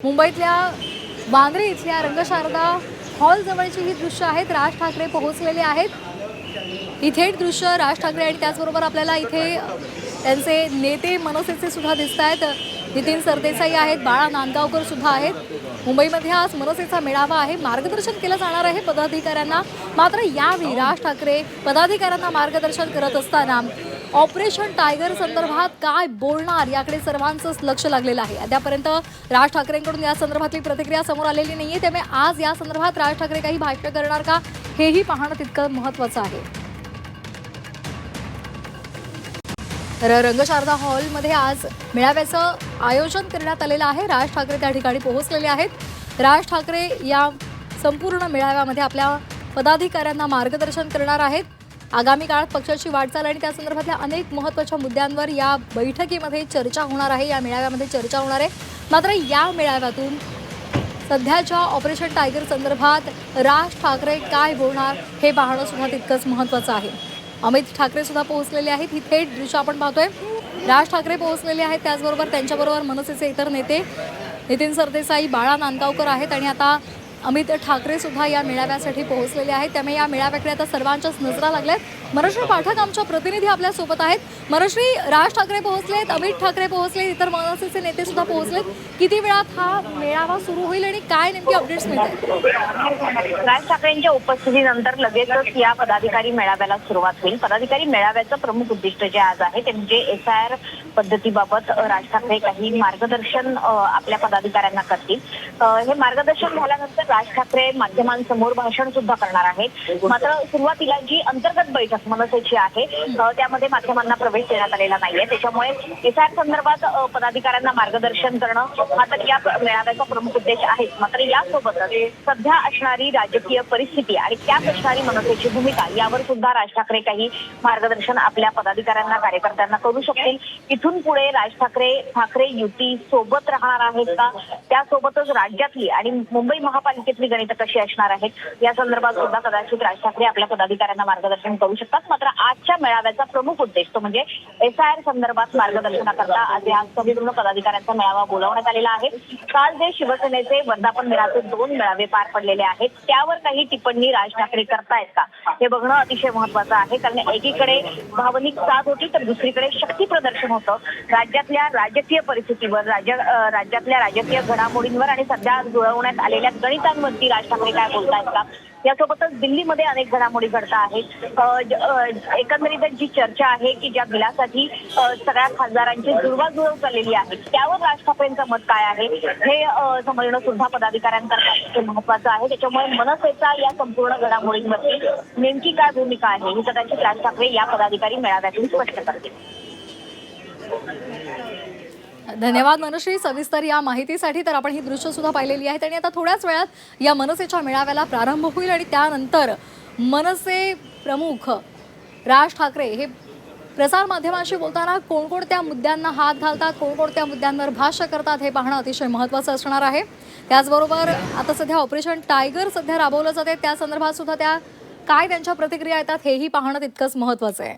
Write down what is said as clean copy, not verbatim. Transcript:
मुंबईतल्या वांद्रे इथल्या रंगशारदा हॉल जवळची ही दृश्य आहेत। राज ठाकरे पोहोचलेले आहेत। ही थेट दृश्य राज ठाकरे आणि त्याचबरोबर आपल्याला इथे त्यांचे नेते मनसेचे सुद्धा दिसत आहेत। नितीन सरदेसाई आहेत, बाळा नांदगावकर सुद्धा आहेत। मुंबईमध्ये आज मनसेचा मेळावा आहे, मार्गदर्शन केलं जाणार आहे पदाधिकाऱ्यांना। मात्र यावेळी राज ठाकरे पदाधिकाऱ्यांना मार्गदर्शन करत असताना ऑपरेशन टायगर संदर्भात काय बोलणार याकडे सर्वांचंच लक्ष लागलेलं आहे। अद्यापर्यंत राज ठाकरेंकडून या संदर्भातली प्रतिक्रिया समोर आलेली नाहीये, त्यामुळे आज या संदर्भात राज ठाकरे काही भाष्य करणार का हेही पाहणं तितकं महत्त्वाचं आहे। तर रंगशारदा हॉलमध्ये आज मेळाव्याचं आयोजन करण्यात आलेलं आहे। राज ठाकरे त्या ठिकाणी पोहोचलेले आहेत। राज ठाकरे या संपूर्ण मेळाव्यामध्ये आपल्या पदाधिकाऱ्यांना मार्गदर्शन करणार आहेत। आगामी काळात पक्षाची वाटचाल आणि त्या संदर्भातल्या अनेक महत्त्वाच्या मुद्द्यांवर या बैठकीमध्ये चर्चा होणार आहे, या मेळाव्यामध्ये चर्चा होणार आहे। मात्र या मेळाव्यातून सध्याच्या ऑपरेशन टायगर संदर्भात राज ठाकरे काय बोलणार हे पाहणं सुद्धा तितकंच महत्त्वाचं आहे। अमित ठाकरे सुद्धा पोहोचलेले आहेत। ही थेट दृश्य आपण पाहतोय। राज ठाकरे पोहोचलेले आहेत, त्याचबरोबर त्यांच्याबरोबर मनसेचे इतर नेते नितीन सरदेसाई, बाळा नांदगावकर आहेत आणि आता अमित ठाकरे सुद्धा या मेळाव्यासाठी पोहोचलेले आहेत। त्यामुळे या मेळाव्याकडे आता सर्वांच्याच नजरा लागल्यात। मनश्री पाठक आमच्या प्रतिनिधी आपल्या सोबत आहेत। मनश्री, राज ठाकरे पोहोचलेत, अमित ठाकरे पोहोचले, इतर मनसेचे नेते सुद्धा पोहोचलेत। किती वेळात हा मेळावा सुरू होईल आणि काय नेमकी अपडेट्स मिळतात? राज ठाकरेंच्या उपस्थितीनंतर लगेचच या पदाधिकारी मेळाव्याला सुरुवात होईल। पदाधिकारी मेळाव्याचं प्रमुख उद्दिष्ट जे आज आहे ते म्हणजे SIR पद्धतीबाबत राज ठाकरे काही मार्गदर्शन आपल्या पदाधिकाऱ्यांना करतील। हे मार्गदर्शन झाल्यानंतर राज ठाकरे माध्यमांसमोर भाषण सुद्धा करणार आहेत। मात्र सुरुवातीला जी अंतर्गत बैठक मनसेची आहे त्यामध्ये माध्यमांना प्रवेश देण्यात आलेला नाहीये, त्याच्यामुळे SIR संदर्भात पदाधिकाऱ्यांना मार्गदर्शन करणं हा तर या मेळाव्याचा प्रमुख उद्देश आहे। मात्र यासोबतच सध्या असणारी राजकीय परिस्थिती आणि त्यात असणारी मनसेची भूमिका यावर सुद्धा राज ठाकरे काही मार्गदर्शन आपल्या पदाधिकाऱ्यांना, कार्यकर्त्यांना करू शकतील। इथून पुढे राज ठाकरे युती सोबत राहणार आहेत का, त्यासोबतच राज्यातली आणि मुंबई महापालिकेतली गणितं कशी असणार आहेत या संदर्भात सुद्धा कदाचित राज ठाकरे आपल्या पदाधिकाऱ्यांना मार्गदर्शन करू शकतात। मात्र आजच्या मेळाव्याचा प्रमुख उद्देश तो म्हणजे SIR संदर्भात मार्गदर्शनाकरता आज या संपूर्ण पदाधिकाऱ्यांचा मेळावा बोलावण्यात आलेला आहे। काल जे शिवसेनेचे वर्धापन दिनाचे 2 मेळावे पार पडलेले आहेत त्यावर काही टिप्पणी राज ठाकरे करतायत का हे बघणं अतिशय महत्त्वाचं आहे। कारण एकीकडे भावनिक साथ होती तर दुसरीकडे शक्ती प्रदर्शन होतं। राज्यातल्या राजकीय परिस्थितीवर, राज्यातल्या राजकीय घडामोडींवर आणि सध्या जुळवण्यात आलेल्या गणितांवरती राज ठाकरे काय बोलतायत का, यासोबतच दिल्लीमध्ये अनेक घडामोडी घडत आहेत। एकंदरीत जी चर्चा आहे की ज्या बिलासाठी सगळ्या खासदारांची जुळवाजुळव चाललेली आहे त्यावर राज ठाकरेंचं मत काय आहे हे समजणं सुद्धा पदाधिकाऱ्यांकरता महत्त्वाचं आहे। त्याच्यामुळे मनसेचा या संपूर्ण घडामोडींवरती नेमकी काय भूमिका आहे ही कदाचित राज ठाकरे या पदाधिकारी मेळाव्यातून स्पष्ट करतील। धन्यवाद मनश्री सविस्तर या माहितीसाठी। तर आपण ही दृश्य सुद्धा पाहिलेली आहेत आणि आता थोड्याच वेळात या मनसेच्या मेळाव्याला प्रारंभ होईल आणि त्यानंतर मनसे प्रमुख राज ठाकरे हे प्रसार माध्यमांशी बोलताना कोणकोणत्या मुद्द्यांना हात घालतात, कोणकोणत्या मुद्द्यांवर भाष्य करतात हे पाहणं अतिशय महत्त्वाचं असणार आहे। त्याचबरोबर आता सध्या ऑपरेशन टायगर सध्या राबवलं जाते, त्या संदर्भात सुद्धा त्या काय त्यांच्या प्रतिक्रिया येतात हेही पाहणं तितकंच महत्त्वाचं आहे।